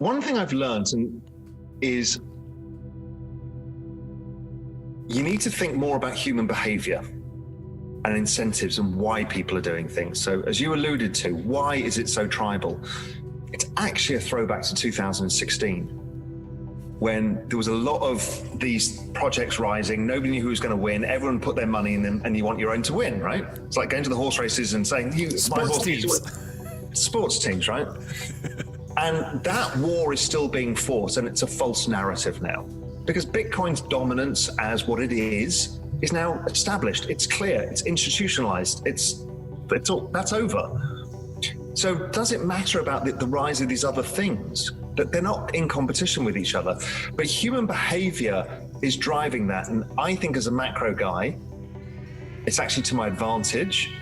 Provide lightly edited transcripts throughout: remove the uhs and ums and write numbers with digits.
One thing I've learned is you need to think more about human behavior and incentives and why people are doing things. So as you alluded to, why is it so tribal? It's actually a throwback to 2016, when there was a lot of these projects rising. Nobody knew who was going to win. Everyone put their money in them, and you want your own to win, right? It's like going to the horse races and saying, sports teams. Sports teams, right? And that war is still being fought, and it's a false narrative now. Because Bitcoin's dominance as what it is now established. It's clear, it's institutionalized, that's over. So does it matter about the rise of these other things? That they're not in competition with each other, but human behavior is driving that. And I think as a macro guy, it's actually to my advantage,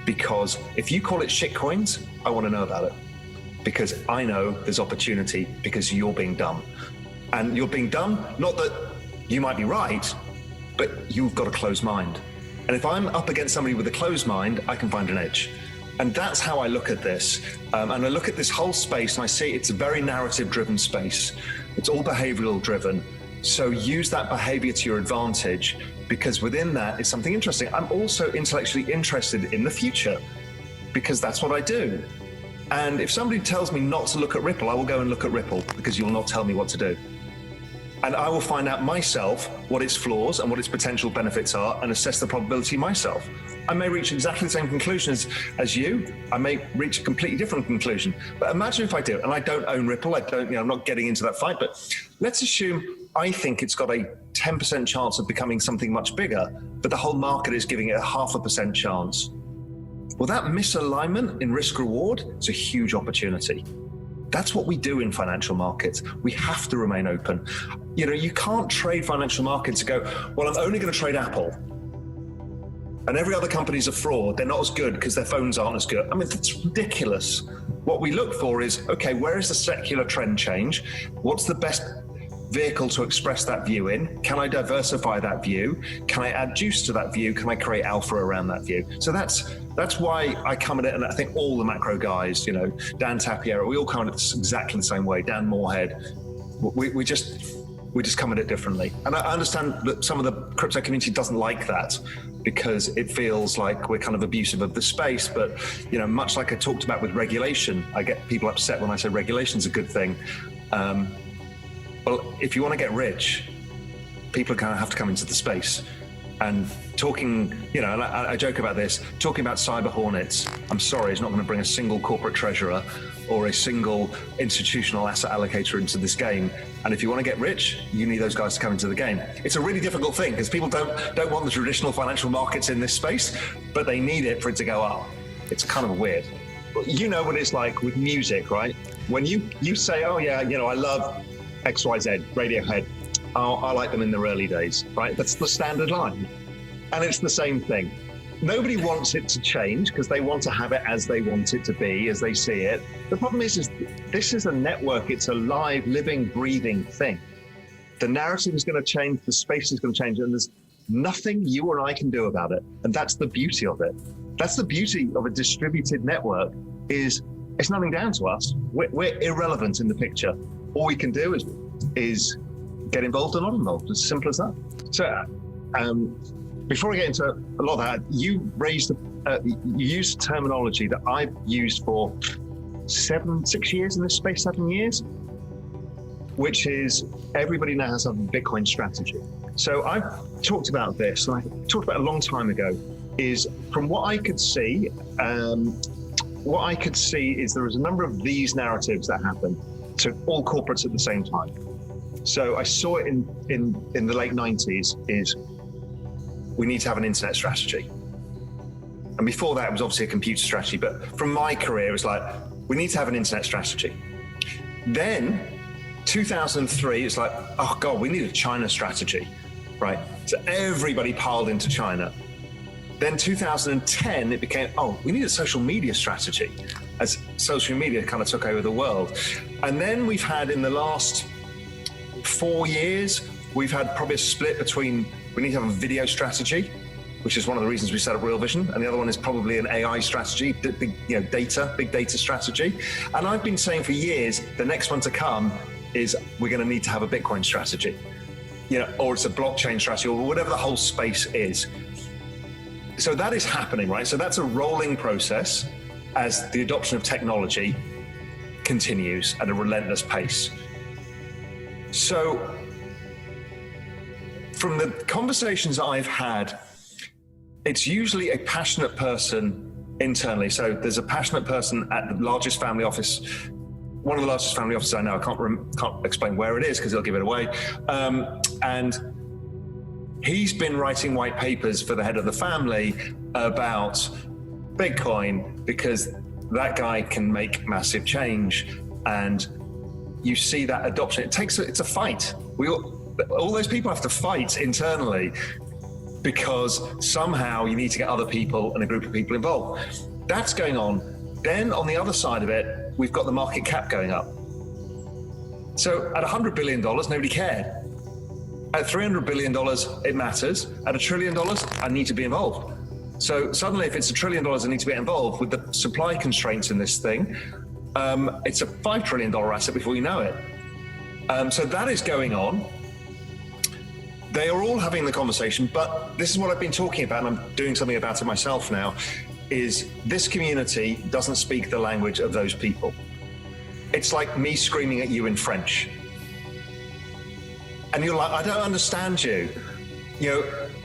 because if you call it shitcoins, I want to know about it, because I know there's opportunity because you're being dumb. And you're being dumb, not that you might be right, but you've got a closed mind. And if I'm up against somebody with a closed mind, I can find an edge. And that's how I look at this. And I look at this whole space and I see it's a very narrative-driven space. It's all behavioral-driven. So use that behavior to your advantage, because within that is something interesting. I'm also intellectually interested in the future, because that's what I do. And if somebody tells me not to look at Ripple, I will go and look at Ripple, because you'll not tell me what to do. And I will find out myself what its flaws and what its potential benefits are, and assess the probability myself. I may reach exactly the same conclusions as you. I may reach a completely different conclusion. But imagine if I do, and I don't own Ripple. I'm not getting into that fight, but let's assume I think it's got a 10% chance of becoming something much bigger, but the whole market is giving it a 0.5% chance. Well, that misalignment in risk reward is a huge opportunity. That's what we do in financial markets. We have to remain open. You can't trade financial markets and go, well, I'm only going to trade Apple, and every other company's a fraud. They're not as good because their phones aren't as good. I mean, that's ridiculous. What we look for is, okay, where is the secular trend change? What's the best vehicle to express that view in? Can I diversify that view? Can I add juice to that view? Can I create alpha around that view? So that's why I come at it, and I think all the macro guys, Dan Tapiero, we all come at it exactly the same way. Dan Moorhead, we just come at it differently. And I understand that some of the crypto community doesn't like that, because it feels like we're kind of abusive of the space. But much like I talked about with regulation, I get people upset when I say regulation's a good thing. Well, if you want to get rich, people are going to have to come into the space. And talking, and I joke about this, talking about cyber hornets, I'm sorry, it's not going to bring a single corporate treasurer or a single institutional asset allocator into this game. And if you want to get rich, you need those guys to come into the game. It's a really difficult thing, because people don't want the traditional financial markets in this space, but they need it for it to go up. It's kind of weird. You know what it's like with music, right? When you say, oh yeah, I love XYZ, Radiohead, I like them in their early days, right? That's the standard line. And it's the same thing. Nobody wants it to change, because they want to have it as they want it to be, as they see it. The problem is this is a network. It's a live, living, breathing thing. The narrative is going to change, the space is going to change, and there's nothing you or I can do about it. And that's the beauty of it. That's the beauty of a distributed network, is it's nothing down to us. We're irrelevant in the picture. All we can do is get involved or not involved. It's as simple as that. So before I get into a lot of that, you used terminology that I've used for 6 years in this space, 7 years, which is everybody now has a Bitcoin strategy. So I've talked about this, and I talked about it a long time ago, is from what I could see, is there was a number of these narratives that happen to all corporates at the same time. So I saw it in the late 90s, is we need to have an internet strategy. And before that, it was obviously a computer strategy. But from my career, it was like, we need to have an internet strategy. Then 2003, it's like, oh God, we need a China strategy, right? So everybody piled into China. Then 2010, it became, oh, we need a social media strategy, as social media kind of took over the world. And then we've had, in the last 4 years, we've had probably a split between, we need to have a video strategy, which is one of the reasons we set up Real Vision, and the other one is probably an AI strategy, big data strategy. And I've been saying for years, the next one to come is we're going to need to have a Bitcoin strategy, or it's a blockchain strategy, or whatever the whole space is. So that is happening, right? So that's a rolling process as the adoption of technology continues at a relentless pace. So from the conversations I've had, it's usually a passionate person internally. So there's a passionate person at the largest family office, one of the largest family offices I know. I can't explain where it is because they'll give it away. And he's been writing white papers for the head of the family about Bitcoin because that guy can make massive change. And you see that adoption. It's a fight. All those people have to fight internally because somehow you need to get other people and a group of people involved. That's going on. Then on the other side of it, we've got the market cap going up. So at $100 billion, nobody cared. At $300 billion, it matters. At $1 trillion, I need to be involved. So suddenly, if it's $1 trillion, I need to be involved with the supply constraints in this thing. It's a $5 trillion asset before you know it. So that is going on. They are all having the conversation, but this is what I've been talking about, and I'm doing something about it myself now, is this community doesn't speak the language of those people. It's like me screaming at you in French. And you're like, I don't understand you.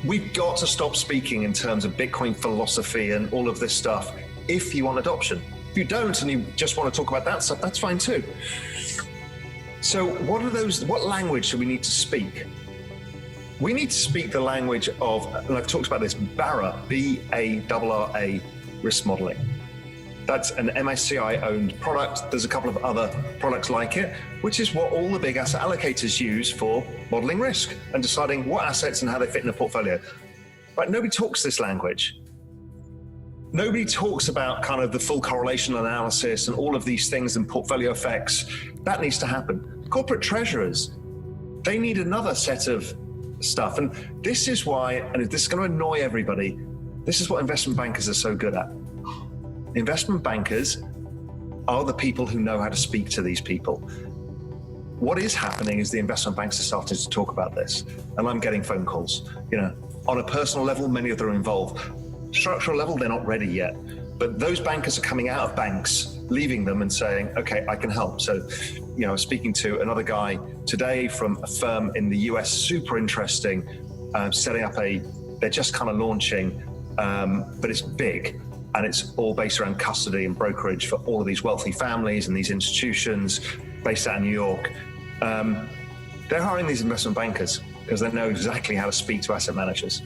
We've got to stop speaking in terms of Bitcoin philosophy and all of this stuff if you want adoption. If you don't and you just want to talk about that stuff, that's fine too. So what language do we need to speak? We need to speak the language of, and I've talked about this, BARRA, B-A-R-R-A, risk modeling. That's an MSCI-owned product. There's a couple of other products like it, which is what all the big asset allocators use for modeling risk and deciding what assets and how they fit in a portfolio. But nobody talks this language. Nobody talks about kind of the full correlation analysis and all of these things and portfolio effects. That needs to happen. Corporate treasurers, they need another set of stuff. And this is why, and this is going to annoy everybody, this is what investment bankers are so good at. Investment bankers are the people who know how to speak to these people. What is happening is the investment banks are starting to talk about this, and I'm getting phone calls. On a personal level, many of them are involved. Structural level, they're not ready yet. But those bankers are coming out of banks, leaving them and saying, okay, I can help. So, I was speaking to another guy today from a firm in the US, super interesting, setting up they're just kind of launching, but it's big. And it's all based around custody and brokerage for all of these wealthy families and these institutions based out of New York. They're hiring these investment bankers because they know exactly how to speak to asset managers.